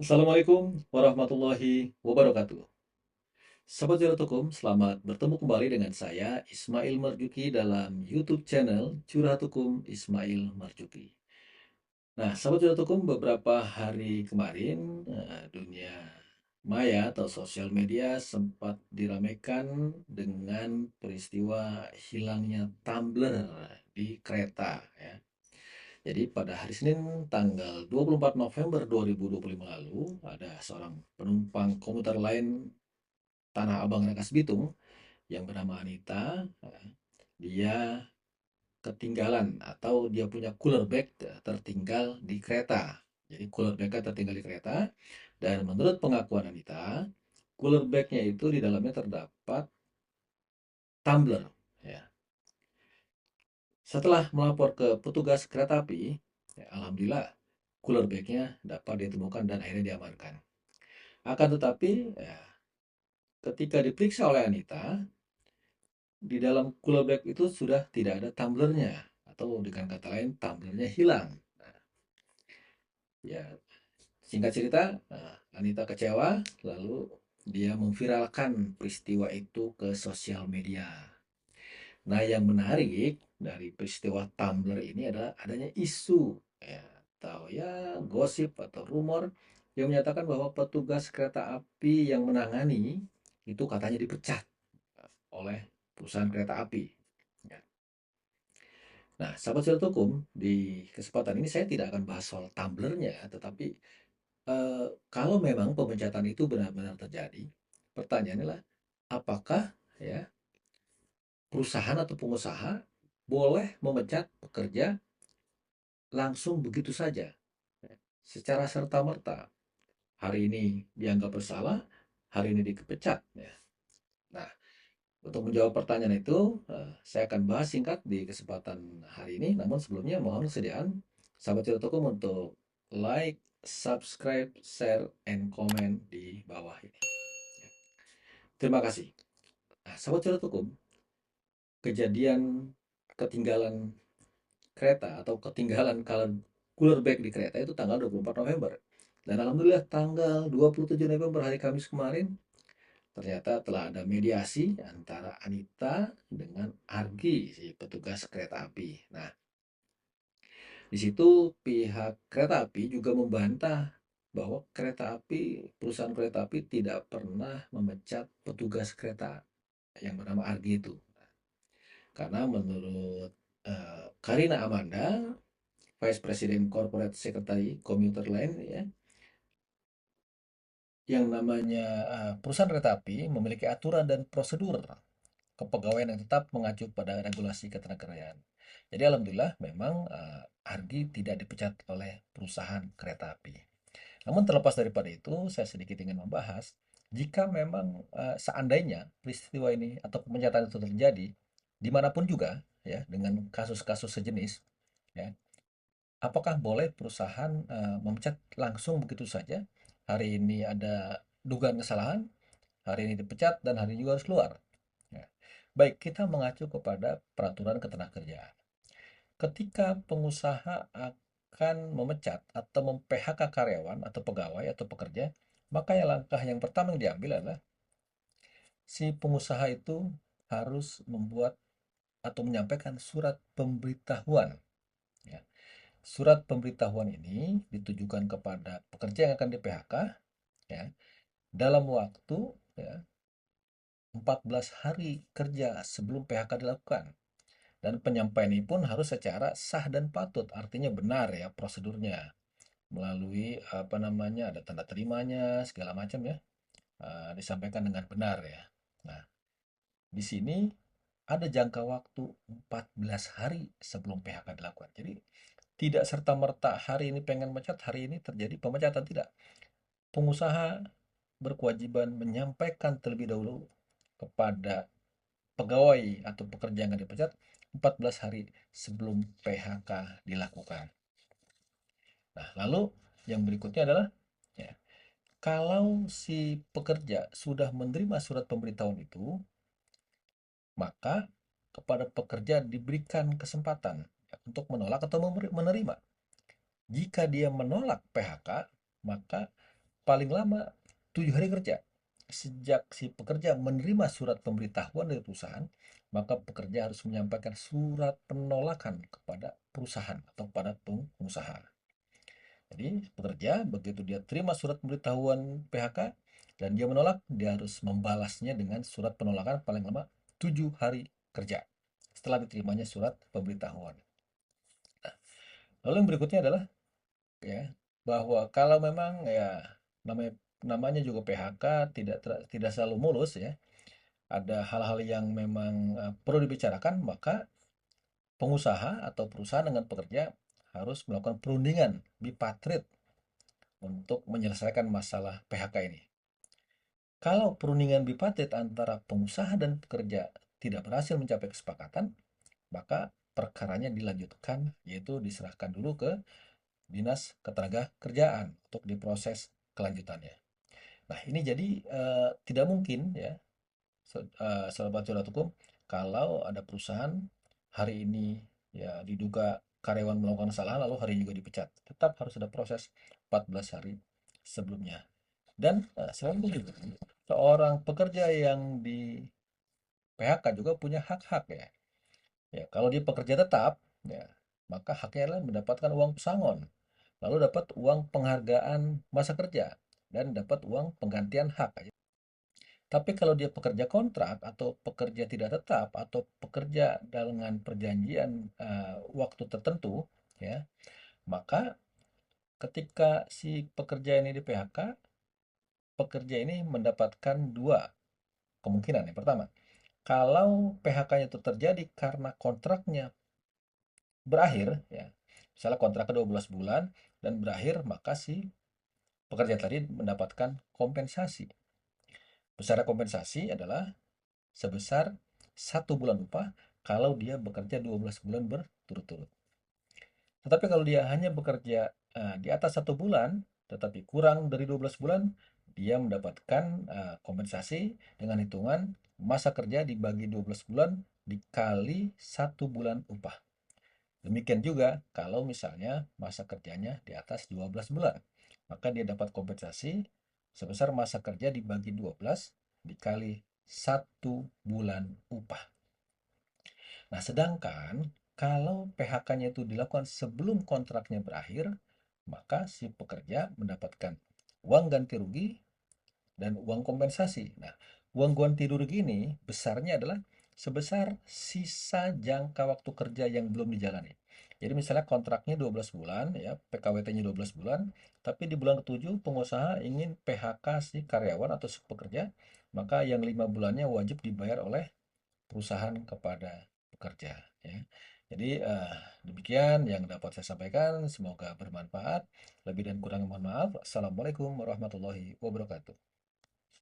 Assalamualaikum warahmatullahi wabarakatuh. Sahabat Curhatukum, selamat bertemu kembali dengan saya Ismail Marjuki dalam YouTube channel Curhatukum Ismail Marjuki. Nah, sahabat Curhatukum, beberapa hari kemarin dunia maya atau sosial media sempat diramaikan dengan peristiwa hilangnya tumbler di kereta ya. Jadi pada hari Senin tanggal 24 November 2025 lalu, ada seorang penumpang komuter lain Tanah Abang Rangkas Bitung yang bernama Anita. Dia ketinggalan atau dia punya cooler bag tertinggal di kereta. Jadi cooler bagnya tertinggal di kereta dan menurut pengakuan Anita, cooler bagnya itu di dalamnya terdapat tumbler. Ya. Setelah melapor ke petugas kereta api, ya, alhamdulillah cooler bagnya dapat ditemukan dan akhirnya diamankan. Akan tetapi, ya, ketika diperiksa oleh Anita, di dalam cooler bag itu sudah tidak ada tumblernya, atau dengan kata lain tumblernya hilang. Nah, ya, singkat cerita, Anita kecewa, lalu dia memviralkan peristiwa itu ke sosial media. Nah, yang menarik dari peristiwa Tumblr ini adalah adanya isu ya, atau ya gosip atau rumor yang menyatakan bahwa petugas kereta api yang menangani itu katanya dipecat oleh perusahaan kereta api. Ya. Nah, sahabat Siltukum, di kesempatan ini saya tidak akan bahas soal tumblernya, tetapi kalau memang pemecatan itu benar-benar terjadi, pertanyaannya adalah apakah ya perusahaan atau pengusaha boleh memecat pekerja langsung begitu saja, secara serta-merta. Hari ini dianggap bersalah, hari ini dipecat. Ya. Nah, untuk menjawab pertanyaan itu, saya akan bahas singkat di kesempatan hari ini. Namun sebelumnya mohon kesediaan sahabat Cilotokum untuk like, subscribe, share, and comment di bawah ini. Ya. Terima kasih. Nah, sahabat Cilotokum, kejadian ketinggalan kereta atau ketinggalan cooler bag di kereta itu tanggal 24 November. Dan alhamdulillah tanggal 27 November hari Kamis kemarin ternyata telah ada mediasi antara Anita dengan Argi, si petugas kereta api. Nah, di situ pihak kereta api juga membantah bahwa perusahaan kereta api tidak pernah memecat petugas kereta yang bernama Argi itu. Karena menurut Karina Amanda, Vice President Corporate Secretary Commuter Line ya, yang namanya perusahaan kereta api memiliki aturan dan prosedur kepegawaian yang tetap mengacu pada regulasi ketenagakerjaan. Jadi alhamdulillah memang Argi tidak dipecat oleh perusahaan kereta api. Namun terlepas daripada itu, saya sedikit ingin membahas jika memang seandainya peristiwa ini atau pemecatan itu terjadi dimanapun juga ya dengan kasus-kasus sejenis ya, apakah boleh perusahaan memecat langsung begitu saja? Hari ini ada dugaan kesalahan, hari ini dipecat, dan hari ini juga harus keluar. Ya. Baik, kita mengacu kepada peraturan ketenagakerjaan. Ketika pengusaha akan memecat atau mem-PHK karyawan atau pegawai atau pekerja, maka langkah yang pertama yang diambil adalah si pengusaha itu harus membuat atau menyampaikan surat pemberitahuan. Ya. Surat pemberitahuan ini ditujukan kepada pekerja yang akan di-PHK ya, dalam waktu ya, 14 hari kerja sebelum PHK dilakukan. Dan penyampaian ini pun harus secara sah dan patut, artinya benar ya prosedurnya. Melalui apa namanya, ada tanda terimanya, segala macam ya, disampaikan dengan benar ya. Nah, di sini ada jangka waktu 14 hari sebelum PHK dilakukan. Jadi tidak serta-merta hari ini pengen mecat, hari ini terjadi pemecatan, tidak. Pengusaha berkewajiban menyampaikan terlebih dahulu kepada pegawai atau pekerja yang akan dipecat 14 hari sebelum PHK dilakukan. Nah, lalu yang berikutnya adalah ya, kalau si pekerja sudah menerima surat pemberitahuan itu, maka kepada pekerja diberikan kesempatan ya, untuk menolak atau menerima. Jika dia menolak PHK, maka paling lama 7 hari kerja. Sejak si pekerja menerima surat pemberitahuan dari perusahaan, maka pekerja harus menyampaikan surat penolakan kepada perusahaan atau pada pengusaha. Jadi pekerja begitu dia terima surat pemberitahuan PHK dan dia menolak, dia harus membalasnya dengan surat penolakan paling lama 7 hari kerja setelah diterimanya surat pemberitahuan. Nah, lalu yang berikutnya adalah ya bahwa kalau memang ya namanya namanya juga PHK tidak selalu mulus ya. Ada hal-hal yang memang perlu dibicarakan, maka pengusaha atau perusahaan dengan pekerja harus melakukan perundingan bipartit untuk menyelesaikan masalah PHK ini. Kalau perundingan bipartit antara pengusaha dan pekerja tidak berhasil mencapai kesepakatan, maka perkaranya dilanjutkan, yaitu diserahkan dulu ke Dinas Ketenagakerjaan untuk diproses kelanjutannya. Nah, ini jadi tidak mungkin ya, sahabat curhat hukum, kalau ada perusahaan hari ini ya diduga karyawan melakukan kesalahan lalu hari ini juga dipecat. Tetap harus ada proses 14 hari sebelumnya. Dan selain itu juga, seorang pekerja yang di PHK juga punya hak-hak ya. Ya, kalau dia pekerja tetap, ya, maka haknya adalah mendapatkan uang pesangon, lalu dapat uang penghargaan masa kerja, dan dapat uang penggantian hak. Tapi kalau dia pekerja kontrak atau pekerja tidak tetap atau pekerja dengan perjanjian waktu tertentu, ya, maka ketika si pekerja ini di PHK, pekerja ini mendapatkan dua kemungkinan. Yang pertama, kalau PHK-nya itu terjadi karena kontraknya berakhir, ya, misalnya kontraknya 12 bulan dan berakhir, maka si pekerja tadi mendapatkan kompensasi. Besar kompensasi adalah sebesar 1 bulan upah kalau dia bekerja 12 bulan berturut-turut. Tetapi kalau dia hanya bekerja di atas 1 bulan, tetapi kurang dari 12 bulan, dia mendapatkan kompensasi dengan hitungan masa kerja dibagi 12 bulan dikali 1 bulan upah. Demikian juga kalau misalnya masa kerjanya di atas 12 bulan, maka dia dapat kompensasi sebesar masa kerja dibagi 12 dikali 1 bulan upah. Nah, sedangkan kalau PHK-nya itu dilakukan sebelum kontraknya berakhir, maka si pekerja mendapatkan uang ganti rugi dan uang kompensasi. Nah, uang ganti rugi ini besarnya adalah sebesar sisa jangka waktu kerja yang belum dijalani. Jadi misalnya kontraknya 12 bulan, ya PKWT-nya 12 bulan, tapi di bulan ke-7 pengusaha ingin PHK si karyawan atau si pekerja, maka yang 5 bulannya wajib dibayar oleh perusahaan kepada pekerja ya. Jadi demikian yang dapat saya sampaikan, semoga bermanfaat. Lebih dan kurang mohon maaf. Assalamualaikum warahmatullahi wabarakatuh.